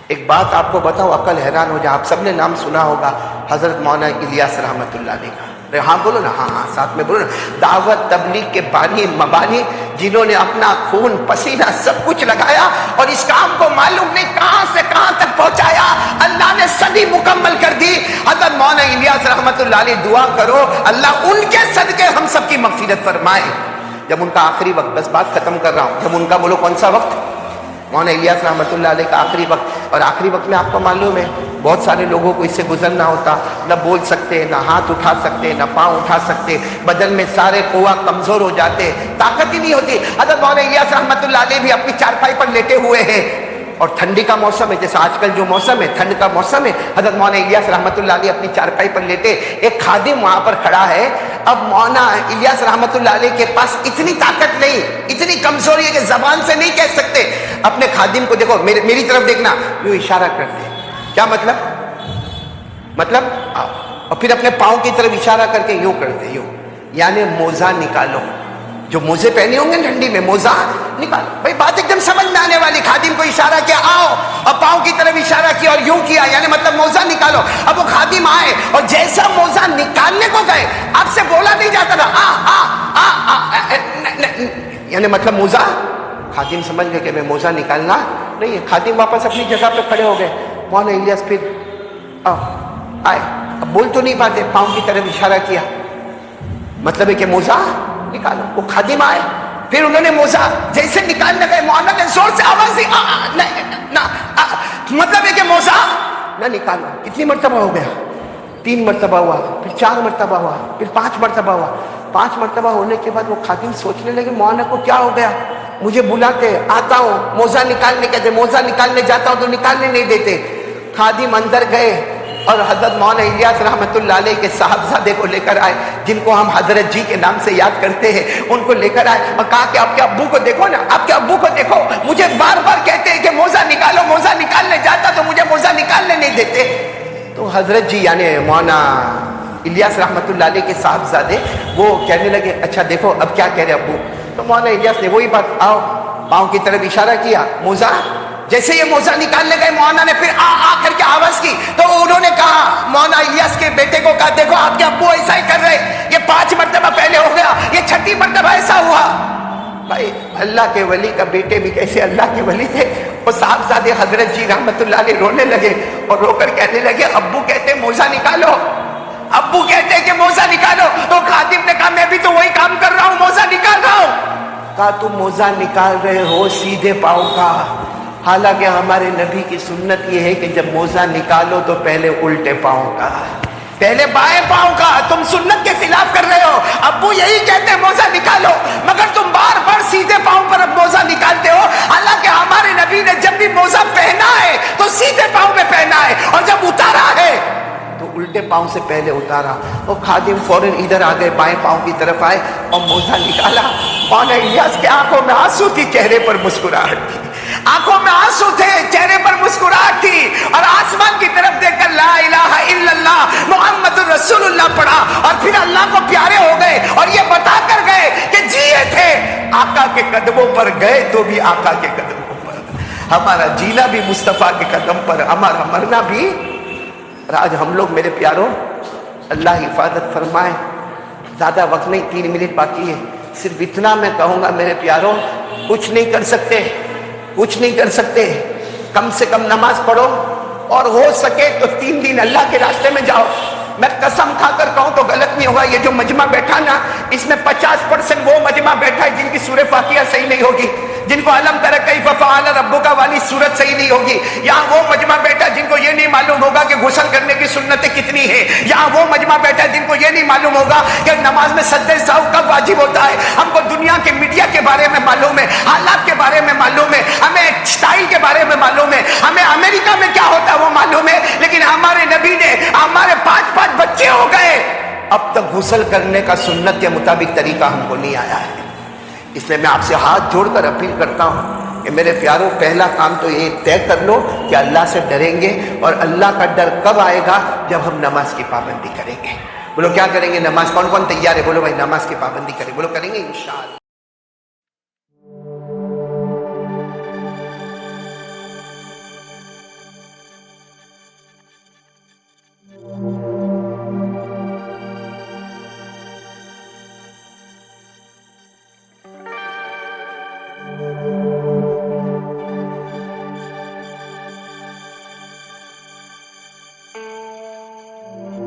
ایک بات آپ کو بتاؤ، عقل حیران ہو جائے، آپ سب نے نام سنا ہوگا حضرت مولانا الیاس رحمۃ اللہ علیہ کا۔ ہاں بولو نا، ہاں ساتھ میں بولو نا۔ دعوت تبلیغ کے بانی مبانی، جنہوں نے اپنا خون پسینہ سب کچھ لگایا اور اس کام کو معلوم نہیں کہاں سے کہاں تک پہنچایا، اللہ نے صدی مکمل کر دی۔ حضرت مولانا الیاس رحمۃ اللہ علیہ، دعا کرو اللہ ان کے صدقے ہم سب کی مغفرت فرمائے۔ جب ان کا آخری وقت، بس بات ختم کر رہا ہوں، جب ان کا بولو کون سا وقت، مولانا الیاس رحمۃ اللہ علیہ کا آخری وقت، اور آخری وقت میں آپ کو معلوم ہے بہت سارے لوگوں کو اس سے گزرنا ہوتا، نہ بول سکتے، نہ ہاتھ اٹھا سکتے، نہ پاؤں اٹھا سکتے، بدن میں سارے قوا کمزور ہو جاتے، طاقت ہی نہیں ہوتی۔ حضرت مولانا الیاس رحمۃ اللہ علیہ بھی اپنی چارپائی پر لیٹے ہوئے ہیں، اور ٹھنڈی کا موسم ہے، جیسے آج کل جو موسم ہے ٹھنڈ کا موسم ہے، حضرت مولانا الیاس رحمۃ اللہ علیہ اپنی چارپائی پر لیٹے، ایک خادم وہاں پر کھڑا ہے۔ اب مولانا الیاس رحمۃ اللہ علیہ کے پاس اتنی طاقت نہیں، اتنی کمزوری ہے کہ زبان سے نہیں کہہ سکتے۔ اپنے خادم کو دیکھو، میری طرف دیکھنا، یوں اشارہ کرتے ہیں، کیا مطلب اور پھر اپنے پاؤں کی طرف اشارہ کر کے یوں کرتے، یوں، یعنی موزہ نکالو۔ جو موزے پہنے ہوں گے ٹھنڈی میں، موزہ نکالو۔ بھائی بات ایک دم سمجھ میں آنے والی۔ خادم کو اشارہ کیا، آؤ، اور پاؤں کی طرف اشارہ کیا اور یوں کیا، یعنی مطلب موزہ نکالو۔ اب وہ خادم آئے اور جیسا موزہ نکالنے کو گئے، آپ سے بولا نہیں جاتا تھا یعنی مطلب موزہ، خادم سمجھ گئے کہ میں موزہ نکالنا نہیں ہے۔ خادم واپس اپنی جگہ پہ کھڑے ہو گئے۔ مولانا الیاس پھر آئے، اب بول تو نہیں پاتے، پاؤں کی طرف اشارہ کیا، مطلب ہے کہ موزہ نکالو۔ وہ خادم آئے، پھر انہوں نے موزہ جیسے نکالنے گئے، مولانا نے زور سے آواز دی، مطلب ہے کہ موزہ نہ نکالو۔ کتنی مرتبہ ہو گیا؟ 3 مرتبہ ہوا، پھر 4 مرتبہ ہوا، پھر 5 مرتبہ ہوا۔ 5 مرتبہ ہونے کے بعد وہ خادم سوچنے لگے مولانا کو کیا ہو گیا، مجھے بلاتے آتا ہوں، موزہ نکالنے کہتے، موزہ نکالنے جاتا ہوں تو نکالنے نہیں دیتے۔ خادم اندر گئے اور حضرت مولانا الیاس رحمۃ اللہ علیہ کے صاحبزادے کو لے کر آئے، جن کو ہم حضرت جی کے نام سے یاد کرتے ہیں، ان کو لے کر آئے اور کہا کہ آپ کے ابو کو دیکھو نا، آپ کے ابو کو دیکھو، مجھے بار بار کہتے ہیں کہ موزہ نکالو، موزہ نکالنے جاتا تو مجھے موزہ نکالنے نہیں دیتے۔ تو حضرت جی یعنی مولانا الیاس رحمۃ اللہ علیہ کے صاحبزادے وہ کہنے لگے، اچھا دیکھو اب کیا کہہ رہے ابو۔ تو مولانا الیاس نے وہی بات، آؤ، پاؤں کی طرف اشارہ کیا، موزہ، جیسے یہ موزہ نکالنے گئے مولانا نے پھر آ کر کے آواز کی، تو انہوں نے کہا، مولانا الیاس کے بیٹے کو کہا، دیکھو آپ کے ابو ایسا ہی کر رہے، یہ 5 مرتبہ پہلے ہو گیا، یہ 6ٹھی مرتبہ ایسا ہوا۔ بھائی اللہ کے ولی کا بیٹے بھی کیسے اللہ کے ولی تھے۔ وہ صاحبزادے حضرت جی رحمت اللہ علیہ رونے لگے اور رو کر کہنے لگے، ابو کہتے موزہ نکالو، ابو کہتے کہ موزہ نکالو۔ تو خادم نے کہا میں بھی تو وہی کام کر رہا ہوں، موزہ نکال رہا ہوں۔ کہا تم موزہ نکال رہے ہو سیدھے پاؤں کا، حالانکہ ہمارے نبی کی سنت یہ ہے کہ جب موزہ نکالو تو پہلے الٹے پاؤں کا، پہلے بائیں پاؤں کا۔ تم سنت کے خلاف کر رہے ہو، ابو یہی کہتے ہیں موزہ نکالو، مگر تم بار بار سیدھے پاؤں پر اب موزہ نکالتے ہو، حالانکہ ہمارے نبی نے جب بھی موزہ پہنا ہے تو سیدھے پاؤں میں پہنا ہے، اور جب اتارا ہے تو الٹے پاؤں سے پہلے اتارا۔ اور خادم فوراً ادھر آ گئے، بائیں پاؤں کی طرف آئے اور موزہ نکالا۔ مولانا الیاس کے آنکھوں میں آنسو تھی، چہرے پر مسکراہٹ تھی، آنکھوں میں آنسو تھے، چہرے پر مسکراہٹ تھی، اور آسمان کی طرف دیکھ کر لا الہ الا اللہ محمد الرسول اللہ پڑھا، اور پھر اللہ کو پیارے ہو گئے اور یہ بتا کر گئے کہ جیے تھے آقا کے قدموں پر، گئے تو بھی آقا کے قدموں پر، ہمارا جینا بھی مصطفیٰ کے قدم پر، ہمارا مرنا بھی۔ اور آج ہم لوگ میرے پیاروں، اللہ حفاظت فرمائے، زیادہ وقت نہیں، 3 منٹ باقی ہے، صرف اتنا میں کہوں گا میرے پیاروں، کچھ نہیں کر سکتے، کچھ نہیں کر سکتے، کم سے کم نماز پڑھو، اور ہو سکے تو 3 دن اللہ کے راستے میں جاؤ۔ میں قسم کھا کر کہوں تو غلط نہیں ہوگا، یہ جو مجمع بیٹھا نا، اس میں 50% وہ مجمع بیٹھا ہے جن کی سورہ فاتحہ صحیح نہیں ہوگی، جن کو علم تر کیف فعل ربک والی سورت صحیح نہیں ہوگی۔ یہاں وہ مجمع بیٹھا جن کو یہ نہیں معلوم ہوگا کہ غسل کرنے کی سنتیں کتنی ہیں۔ یہاں وہ مجمع بیٹھا جن کو یہ نہیں معلوم ہوگا کہ نماز میں سجدہ سہو کب واجب ہوتا ہے۔ ہم کو دنیا کے میڈیا کے بارے میں معلوم ہے، حالات کے بارے میں معلوم ہے، ہمیں اسٹائل کے بارے میں معلوم ہے، ہمیں امریکہ میں کیا ہوتا ہے وہ معلوم ہے، لیکن ہمارے نبی نے، ہمارے 5 بچے ہو گئے، اب تک غسل کرنے کا سنت کے مطابق طریقہ ہم کو نہیں آیا ہے۔ اس لیے میں آپ سے ہاتھ جوڑ کر اپیل کرتا ہوں کہ میرے پیاروں، پہلا کام تو یہ طے کر لو کہ اللہ سے ڈریں گے، اور اللہ کا ڈر کب آئے گا؟ جب ہم نماز کی پابندی کریں گے۔ بولو کیا کریں گے؟ نماز، کون کون تیار ہے؟ بولو بھائی نماز کی پابندی کریں، بولو کریں گے انشاءاللہ۔